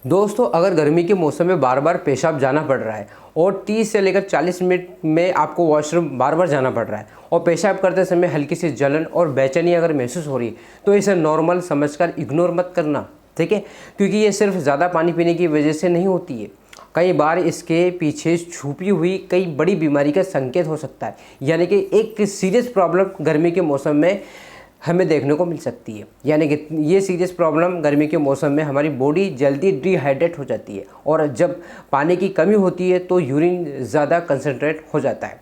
दोस्तों, अगर गर्मी के मौसम में बार बार पेशाब जाना पड़ रहा है और 30 से लेकर 40 मिनट में आपको वॉशरूम बार बार जाना पड़ रहा है और पेशाब करते समय हल्की सी जलन और बेचैनी अगर महसूस हो रही है तो इसे नॉर्मल समझकर इग्नोर मत करना, ठीक है। क्योंकि ये सिर्फ ज़्यादा पानी पीने की वजह से नहीं होती है। कई बार इसके पीछे छुपी हुई कई बड़ी बीमारी का संकेत हो सकता है, यानी कि एक सीरियस प्रॉब्लम गर्मी के मौसम में हमें देखने को मिल सकती है। यानी कि ये सीरियस प्रॉब्लम गर्मी के मौसम में हमारी बॉडी जल्दी डिहाइड्रेट हो जाती है और जब पानी की कमी होती है तो यूरिन ज़्यादा कंसनट्रेट हो जाता है।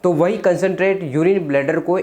तो वही कंसनट्रेट यूरिन ब्लैडर को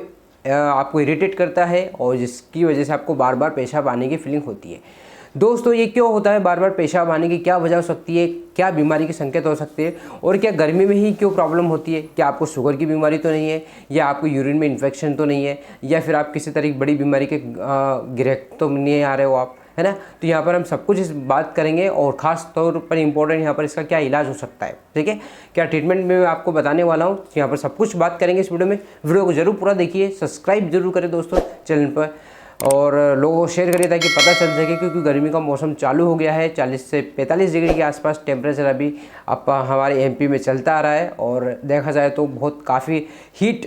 आपको इरिटेट करता है और जिसकी वजह से आपको बार बार पेशाब आने की फीलिंग होती है। दोस्तों, ये क्यों होता है? बार बार पेशाब आने की क्या वजह हो सकती है? क्या बीमारी के संकेत हो सकते हैं? और क्या गर्मी में ही क्यों प्रॉब्लम होती है? क्या आपको शुगर की बीमारी तो नहीं है, या आपको यूरिन में इन्फेक्शन तो नहीं है, या फिर आप किसी तरह की बड़ी बीमारी के गिरफ्त तो नहीं आ रहे हो आप, है ना? तो यहाँ पर हम सब कुछ इस बात करेंगे और ख़ास तौर पर इम्पोर्टेंट यहाँ पर इसका क्या इलाज हो सकता है, ठीक है। क्या ट्रीटमेंट में मैं आपको बताने वाला हूँ, यहाँ पर सब कुछ बात करेंगे इस वीडियो में। वीडियो को जरूर पूरा देखिए, सब्सक्राइब जरूर करें दोस्तों चैनल पर, और लोगों को शेयर करिए ताकि पता चल सके। क्योंकि गर्मी का मौसम चालू हो गया है, 40 से 45 डिग्री के आसपास टेम्परेचर अभी हमारे एमपी में चलता आ रहा है और देखा जाए तो बहुत काफ़ी हीट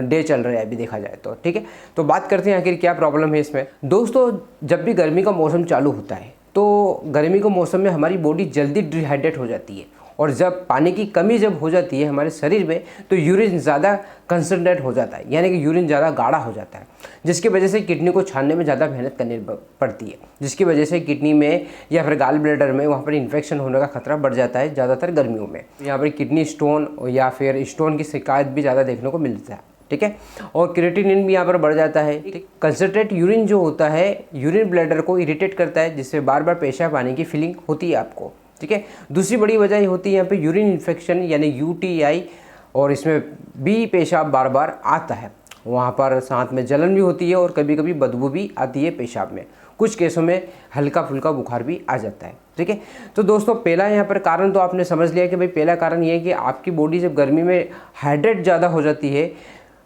डे चल रहे हैं अभी देखा जाए तो, ठीक है। तो बात करते हैं आखिर क्या प्रॉब्लम है इसमें। दोस्तों, जब भी गर्मी का मौसम चालू होता है तो गर्मी के मौसम में हमारी बॉडी जल्दी डिहाइड्रेट हो जाती है और जब पानी की कमी जब हो जाती है हमारे शरीर में तो यूरिन ज़्यादा कंसनट्रेट हो जाता है, यानी कि यूरिन ज़्यादा गाढ़ा हो जाता है, जिसकी वजह से किडनी को छानने में ज़्यादा मेहनत करनी पड़ती है, जिसकी वजह से किडनी में या फिर गाल ब्लैडर में वहाँ पर इन्फेक्शन होने का खतरा बढ़ जाता है ज़्यादातर गर्मियों में। यहाँ पर किडनी स्टोन या फिर स्टोन की शिकायत भी ज़्यादा देखने को मिलता है, ठीक है। और क्रिएटिनिन भी यहाँ पर बढ़ जाता है। कंसनट्रेट यूरिन जो होता है यूरिन ब्लैडर को इरिटेट करता है, जिससे बार बार पेशाब आने की फीलिंग होती है आपको, ठीक है। दूसरी बड़ी वजह ये होती है यहाँ पे यूरिन इन्फेक्शन यानी यूटीआई, और इसमें भी पेशाब बार बार आता है। वहाँ पर साथ में जलन भी होती है और कभी कभी बदबू भी आती है पेशाब में। कुछ केसों में हल्का फुल्का बुखार भी आ जाता है, ठीक है। तो दोस्तों, पहला यहाँ पर कारण तो आपने समझ लिया कि भाई पहला कारण ये है कि आपकी बॉडी जब गर्मी में हाइड्रेट ज़्यादा हो जाती है,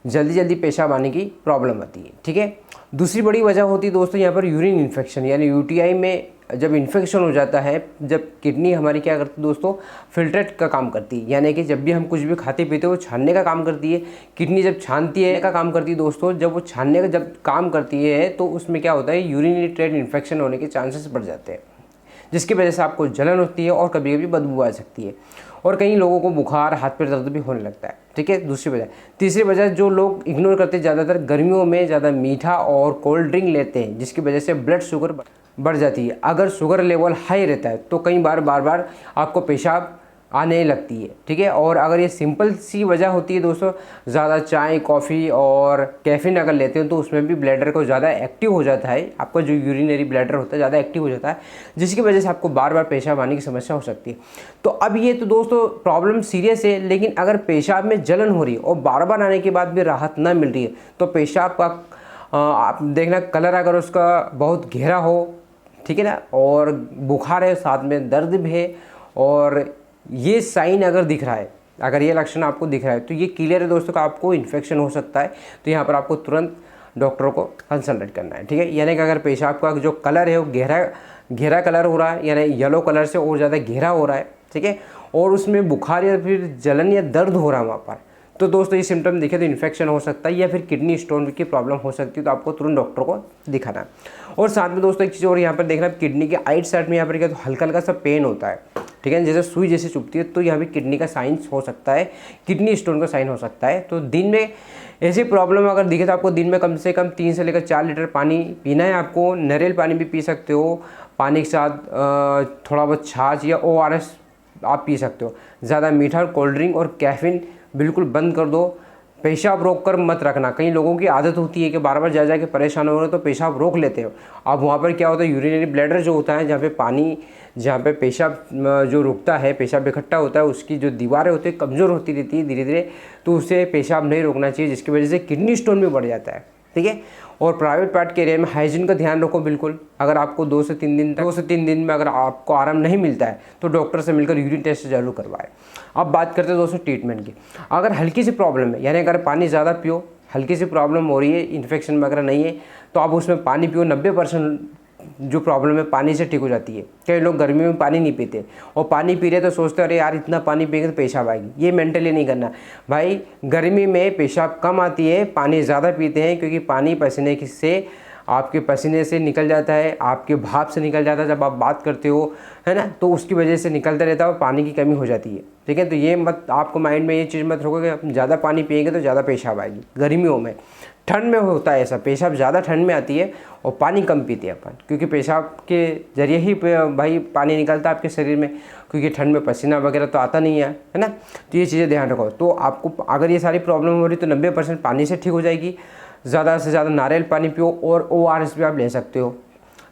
जल्दी जल्दी पेशाब आने की प्रॉब्लम आती है, ठीक है। दूसरी बड़ी वजह होती है दोस्तों यहाँ पर यूरिन इन्फेक्शन यानी यूटीआई में जब इन्फेक्शन हो जाता है, जब किडनी हमारी क्या करती है दोस्तों, फिल्ट्रेट का काम करती है, यानी कि जब भी हम कुछ भी खाते पीते हो छानने का काम करती है। किडनी जब छानती है का काम करती है दोस्तों, जब वो छानने का जब काम करती है तो उसमें क्या होता है, यूरिनरी ट्रैक्ट इन्फेक्शन होने के चांसेस बढ़ जाते हैं, जिसकी वजह से आपको जलन होती है और कभी कभी बदबू आ सकती है और कई लोगों को बुखार हाथ पैर दर्द भी होने लगता है, ठीक है। दूसरी वजह। तीसरी वजह, जो लोग इग्नोर करते हैं, ज़्यादातर गर्मियों में ज़्यादा मीठा और कोल्ड ड्रिंक लेते हैं, जिसकी वजह से ब्लड शुगर बढ़ जाती है। अगर शुगर लेवल हाई रहता है तो कई बार बार बार आपको पेशाब आने लगती है, ठीक है। और अगर ये सिंपल सी वजह होती है दोस्तों, ज़्यादा चाय कॉफ़ी और कैफीन अगर लेते हो तो उसमें भी ब्लैडर को ज़्यादा एक्टिव हो जाता है, आपका जो यूरिनरी ब्लैडर होता है ज़्यादा एक्टिव हो जाता है, जिसकी वजह से आपको बार बार पेशाब आने की समस्या हो सकती है। तो अब ये तो दोस्तों प्रॉब्लम सीरियस है, लेकिन अगर पेशाब में जलन हो रही है और बार बार आने के बाद भी राहत ना मिल रही है तो पेशाब का आप देखना कलर अगर उसका बहुत गहरा हो, ठीक है ना, और बुखार है, साथ में दर्द भी है, और ये साइन अगर दिख रहा है, अगर ये लक्षण आपको दिख रहा है तो ये क्लियर है दोस्तों का आपको इन्फेक्शन हो सकता है। तो यहाँ पर आपको तुरंत डॉक्टर को कंसल्ट करना है, ठीक है। यानी कि अगर पेशाब का जो कलर है वो गहरा कलर हो रहा है, यानी येलो कलर से और ज़्यादा गहरा हो रहा है, ठीक है, और उसमें बुखार या फिर जलन या दर्द हो रहा है वहाँ पर, तो दोस्तों ये सिम्टम दिखे तो इन्फेक्शन हो सकता है या फिर किडनी स्टोन की प्रॉब्लम हो सकती है, तो आपको तुरंत डॉक्टर को दिखाना है। और साथ में दोस्तों एक चीज़ और यहाँ पर देखना, किडनी के आइट साइड में यहाँ पर क्या तो हल्का हल्का सा पेन होता है, ठीक है, जैसे सुई जैसे चुभती है, तो यहाँ भी किडनी का साइन हो सकता है, किडनी स्टोन का साइन हो सकता है। तो दिन में ऐसी प्रॉब्लम अगर दिखे तो आपको दिन में कम से कम 3 से लेकर 4 लीटर पानी पीना है। आपको नारियल पानी भी पी सकते हो, पानी के साथ थोड़ा बहुत छाछ या ORS आप पी सकते हो। ज़्यादा मीठा कोल्ड ड्रिंक और कैफीन बिल्कुल बंद कर दो। पेशाब रोक कर मत रखना। कई लोगों की आदत होती है कि बार बार जा के परेशान हो रहे हो तो पेशाब रोक लेते हो। अब वहाँ पर क्या होता है, यूरिनरी ब्लैडर जो होता है, जहाँ पे पेशाब जो रुकता है, पेशाब इकट्ठा होता है, उसकी जो दीवारें होती है कमज़ोर होती रहती है धीरे धीरे, तो उससे पेशाब नहीं रोकना चाहिए, जिसकी वजह से किडनी स्टोन भी बढ़ जाता है, ठीक है। और प्राइवेट पार्ट के एरिया में हाइजीन का ध्यान रखो बिल्कुल। अगर आपको 2 से 3 दिन में अगर आपको आराम नहीं मिलता है तो डॉक्टर से मिलकर यूरिन टेस्ट जरूर करवाएं। अब बात करते हैं दोस्तों ट्रीटमेंट की। अगर हल्की सी प्रॉब्लम है, यानी अगर पानी ज़्यादा पियो, हल्की सी प्रॉब्लम हो रही है, इन्फेक्शन वगैरह नहीं है, तो आप उसमें पानी पियो, 90% जो प्रॉब्लम है पानी से ठीक हो जाती है। कई लोग गर्मी में पानी नहीं पीते और पानी पी रहे तो सोचते अरे यार इतना पानी पिएंगे तो पेशाब आएगी। ये मेंटली नहीं करना भाई। गर्मी में पेशाब कम आती है, पानी ज़्यादा पीते हैं, क्योंकि पानी पसीने से आपके पसीने से निकल जाता है, आपके भाप से निकल जाता है जब आप बात करते हो, है ना, तो उसकी वजह से निकलता रहता है और पानी की कमी हो जाती है। ठीक है, तो ये मत आपको माइंड में ये चीज़ मत रखो कि आप ज़्यादा पानी पिएंगे तो ज़्यादा पेशाब आएगी गर्मियों में। ठंड में होता है ऐसा, पेशाब ज़्यादा ठंड में आती है और पानी कम पीते हैं अपन, क्योंकि पेशाब के जरिए ही भाई पानी निकलता है आपके शरीर में, क्योंकि ठंड में पसीना वगैरह तो आता नहीं है ना। तो ये चीज़ें ध्यान रखो। तो आपको अगर ये सारी प्रॉब्लम हो रही तो 90% पानी से ठीक हो जाएगी। ज़्यादा से ज़्यादा नारियल पानी पियो और ORS भी आप ले सकते हो,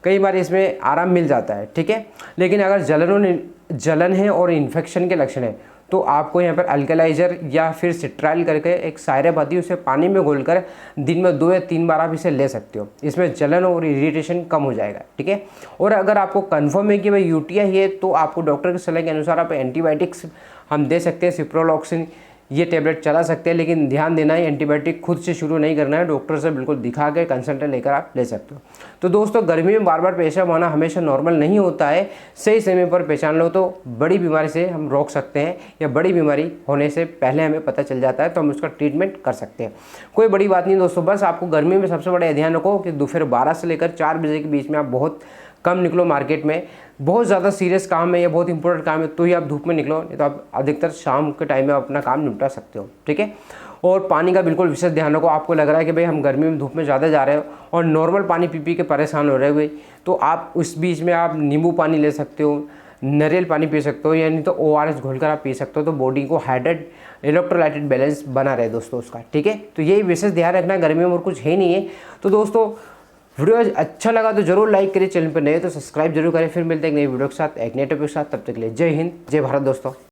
कई बार इसमें आराम मिल जाता है। ठीक है, लेकिन अगर जलन है और इन्फेक्शन के लक्षण है तो आपको यहाँ पर अल्कलाइजर या फिर सिट्राइल करके एक सायरप आती है, उसे पानी में घोलकर दिन में 2 या 3 बार आप इसे ले सकते हो। इसमें जलन और इरिटेशन कम हो जाएगा। ठीक है, और अगर आपको कंफर्म है कि भाई UTI है तो आपको डॉक्टर की सलाह के अनुसार आप एंटीबायोटिक्स हम दे सकते हैं, सिप्रोलॉक्सिन ये टेबलेट चला सकते हैं, लेकिन ध्यान देना है एंटीबायोटिक खुद से शुरू नहीं करना है, डॉक्टर से बिल्कुल दिखा के कंसल्टेंट लेकर आप ले सकते हो। तो दोस्तों गर्मी में बार बार पेशाब आना हमेशा नॉर्मल नहीं होता है, सही समय पर पहचान लो तो बड़ी बीमारी से हम रोक सकते हैं, या बड़ी बीमारी होने से पहले हमें पता चल जाता है तो हम उसका ट्रीटमेंट कर सकते हैं। कोई बड़ी बात नहीं दोस्तों, बस आपको गर्मी में सबसे बड़ा ध्यान रखो कि दोपहर 12 से लेकर 4 बजे के बीच में आप बहुत कम निकलो मार्केट में। बहुत ज़्यादा सीरियस काम है या बहुत इंपॉर्टेंट काम है तो ही आप धूप में निकलो, नहीं तो आप अधिकतर शाम के टाइम में अपना काम निपटा सकते हो। ठीक है, और पानी का बिल्कुल विशेष ध्यान रखो। आपको लग रहा है कि भाई हम गर्मी में धूप में ज़्यादा जा रहे हो और नॉर्मल पानी पी के परेशान हो रहे हुए, तो आप उस बीच में आप नींबू पानी ले सकते हो, नारियल पानी पी सकते हो, या नहीं तो ORS घोलकर आप पी सकते हो, तो बॉडी को हाइड्रेट इलेक्ट्रोलाइटेड बैलेंस बना रहे दोस्तों उसका। ठीक है, तो यही विशेष ध्यान रखना, गर्मी में और कुछ है नहीं है। तो दोस्तों वीडियो अच्छा लगा तो जरूर लाइक करिए, चैनल पर नए तो सब्सक्राइब जरूर करें। फिर मिलते हैं एक नई वीडियो के साथ, एक नए टॉपिक के साथ। तब तक के लिए जय हिंद, जय भारत दोस्तों।